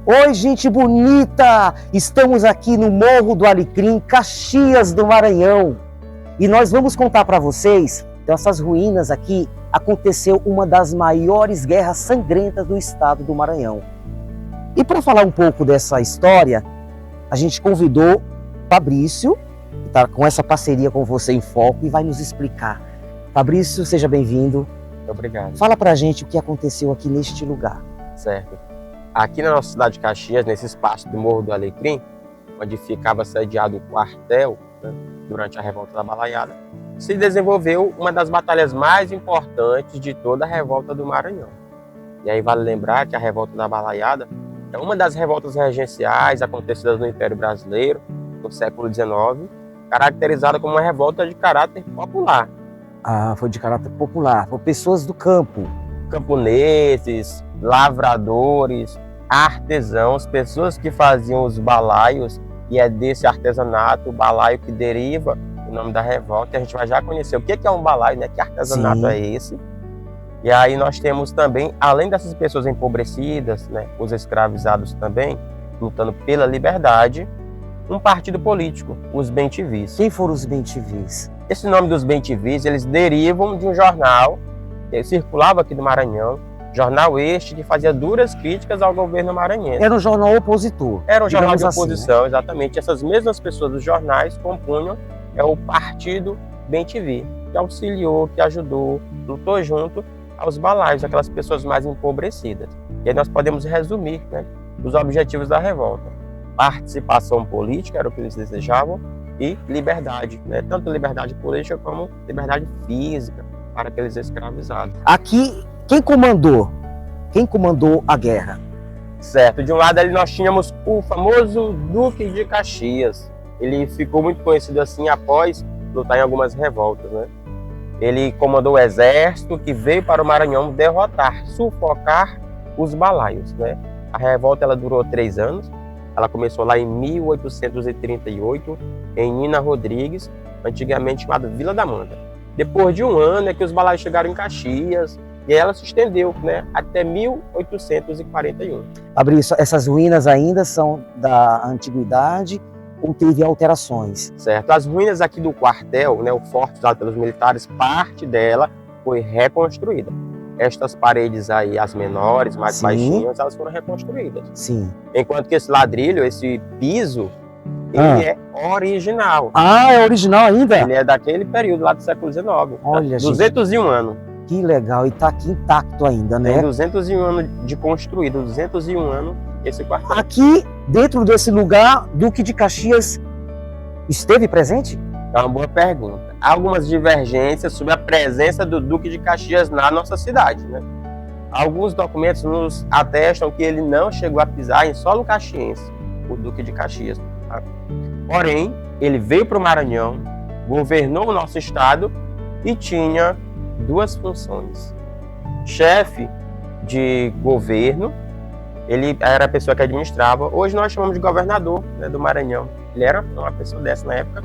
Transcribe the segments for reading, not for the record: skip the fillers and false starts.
Oi, gente bonita! Estamos aqui no Morro do Alecrim, Caxias do Maranhão. E nós vamos contar para vocês, dessas ruínas aqui, aconteceu uma das maiores guerras sangrentas do estado do Maranhão. E para falar um pouco dessa história, a gente convidou Fabrício, que está com essa parceria com Você em Foco, e vai nos explicar. Fabrício, seja bem-vindo. Obrigado. Fala pra gente o que aconteceu aqui neste lugar. Certo. Aqui na nossa cidade de Caxias, nesse espaço do Morro do Alecrim, onde ficava sediado o quartel, né, durante a Revolta da Balaiada, se desenvolveu uma das batalhas mais importantes de toda a Revolta do Maranhão. E aí vale lembrar que a Revolta da Balaiada é uma das revoltas regenciais acontecidas no Império Brasileiro, no século XIX, caracterizada como uma revolta de caráter popular. Ah, foi de caráter popular, por pessoas do campo. Camponeses, lavradores, artesãos, pessoas que faziam os balaios, e é desse artesanato, o balaio, que deriva o nome da revolta. A gente vai já conhecer o que é um balaio, né? Que artesanato Sim. é esse. E aí nós temos também, além dessas pessoas empobrecidas, né, os escravizados também, lutando pela liberdade, um partido político, os bem-te-vis. Quem foram os bem-te-vis? Esse nome dos bem-te-vis, eles derivam de um jornal que circulava aqui do Maranhão, jornal este que fazia duras críticas ao governo maranhense. Era um jornal opositor. Era um jornal de assim, oposição, né? exatamente. Essas mesmas pessoas dos jornais compunham o partido bem-te-vi, que auxiliou, que ajudou, lutou junto aos balaios, aquelas pessoas mais empobrecidas. E aí nós podemos resumir, né, os objetivos da revolta. Participação política, era o que eles desejavam, e liberdade, né? Tanto liberdade política como liberdade física para aqueles escravizados. Aqui, quem comandou? Quem comandou a guerra? Certo, de um lado ali nós tínhamos o famoso Duque de Caxias. Ele ficou muito conhecido assim após lutar em algumas revoltas, né? Ele comandou o exército que veio para o Maranhão derrotar, sufocar os balaios, né? A revolta ela durou 3 anos. Ela começou lá em 1838, em Nina Rodrigues, antigamente chamada Vila da Manda. Depois de um ano é que os balaios chegaram em Caxias, e ela se estendeu, né, até 1841. Fabrício, essas ruínas ainda são da antiguidade ou teve alterações? Certo. As ruínas aqui do quartel, né, o forte usado pelos militares, parte dela foi reconstruída. Estas paredes aí, as menores, mais Sim. baixinhas, elas foram reconstruídas. Sim. Enquanto que esse ladrilho, esse piso, ele é original. Ah, é original ainda? Ele é daquele período lá do século XIX. Olha, 201 anos. Que legal, e tá aqui intacto ainda, né? Tem 201 anos de construído, 201 anos esse quartel. Aqui, dentro desse lugar, Duque de Caxias esteve presente? É uma boa pergunta. Há algumas divergências sobre a presença do Duque de Caxias na nossa cidade, né? Alguns documentos nos atestam que ele não chegou a pisar em solo caxiense, o Duque de Caxias. Tá? Porém, ele veio para o Maranhão, governou o nosso estado e tinha 2 funções. Chefe de governo, ele era a pessoa que administrava. Hoje nós chamamos de governador, né, do Maranhão. Ele era uma pessoa dessa na época.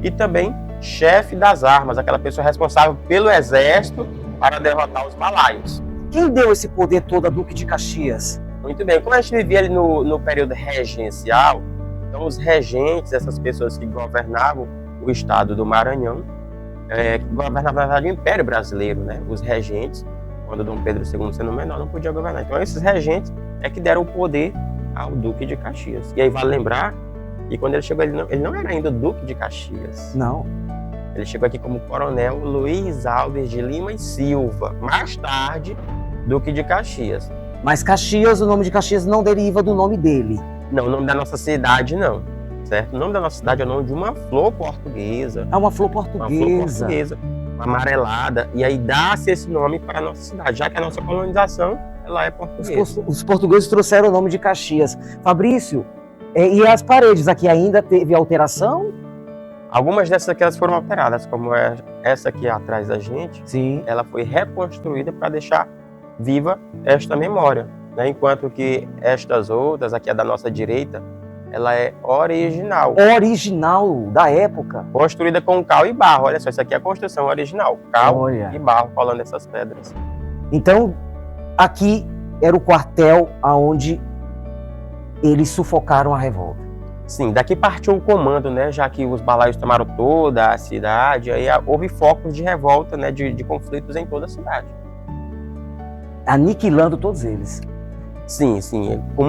E também chefe das armas, aquela pessoa responsável pelo exército para derrotar os balaios. Quem deu esse poder todo a Duque de Caxias? Muito bem, como a gente vivia ali no período regencial, então os regentes, essas pessoas que governavam o estado do Maranhão, governavam na verdade o Império Brasileiro, né? Os regentes, quando Dom Pedro II, sendo menor, não podia governar. Então esses regentes é que deram o poder ao Duque de Caxias. E aí vale lembrar que quando ele chegou, ele não era ainda Duque de Caxias. Não. Ele chegou aqui como Coronel Luiz Alves de Lima e Silva. Mais tarde, Duque de Caxias. Mas Caxias, o nome de Caxias não deriva do nome dele. Não, o nome da nossa cidade não. Certo? O nome da nossa cidade é o nome de uma flor portuguesa. É uma flor Uma flor portuguesa. portuguesa, amarelada. E aí dá-se esse nome para a nossa cidade, já que a nossa colonização ela é portuguesa. Os portugueses trouxeram o nome de Caxias. Fabrício, e as paredes aqui ainda teve alteração? Algumas dessas aqui elas foram alteradas, como essa aqui atrás da gente. Sim. Ela foi reconstruída para deixar viva esta memória, né? Enquanto que estas outras, aqui a da nossa direita, ela é original. Original da época. Construída com cal e barro. Olha só, isso aqui é a construção original. Cal Olha. e barro colando essas pedras. Então, aqui era o quartel onde eles sufocaram a revolta. Sim, daqui partiu o comando, né? Já que os balaios tomaram toda a cidade, aí houve focos de revolta, né? De conflitos em toda a cidade. Aniquilando todos eles. Sim, sim. Com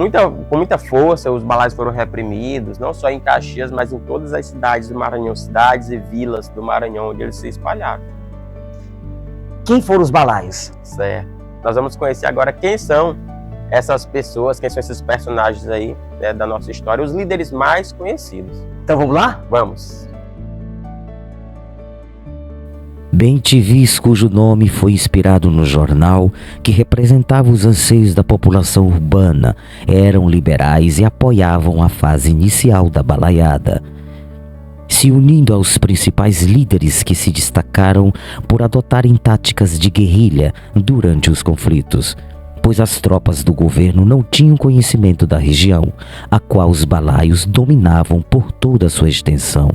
muita força, os balaios foram reprimidos, não só em Caxias, mas em todas as cidades do Maranhão, cidades e vilas do Maranhão, onde eles se espalharam. Quem foram os balaios? Certo. Nós vamos conhecer agora quem são essas pessoas, quem são esses personagens aí, né, da nossa história, os líderes mais conhecidos. Então vamos lá? Vamos. Bem-te-vis, cujo nome foi inspirado no jornal que representava os anseios da população urbana, eram liberais e apoiavam a fase inicial da balaiada, se unindo aos principais líderes que se destacaram por adotarem táticas de guerrilha durante os conflitos, pois as tropas do governo não tinham conhecimento da região, a qual os balaios dominavam por toda a sua extensão.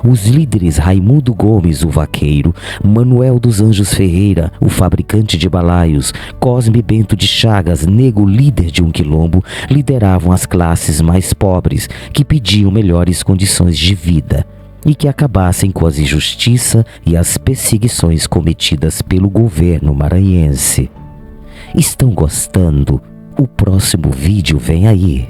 Os líderes Raimundo Gomes, o vaqueiro, Manuel dos Anjos Ferreira, o fabricante de balaios, Cosme Bento de Chagas, nego líder de um quilombo, lideravam as classes mais pobres que pediam melhores condições de vida e que acabassem com as injustiças e as perseguições cometidas pelo governo maranhense. Estão gostando? O próximo vídeo vem aí.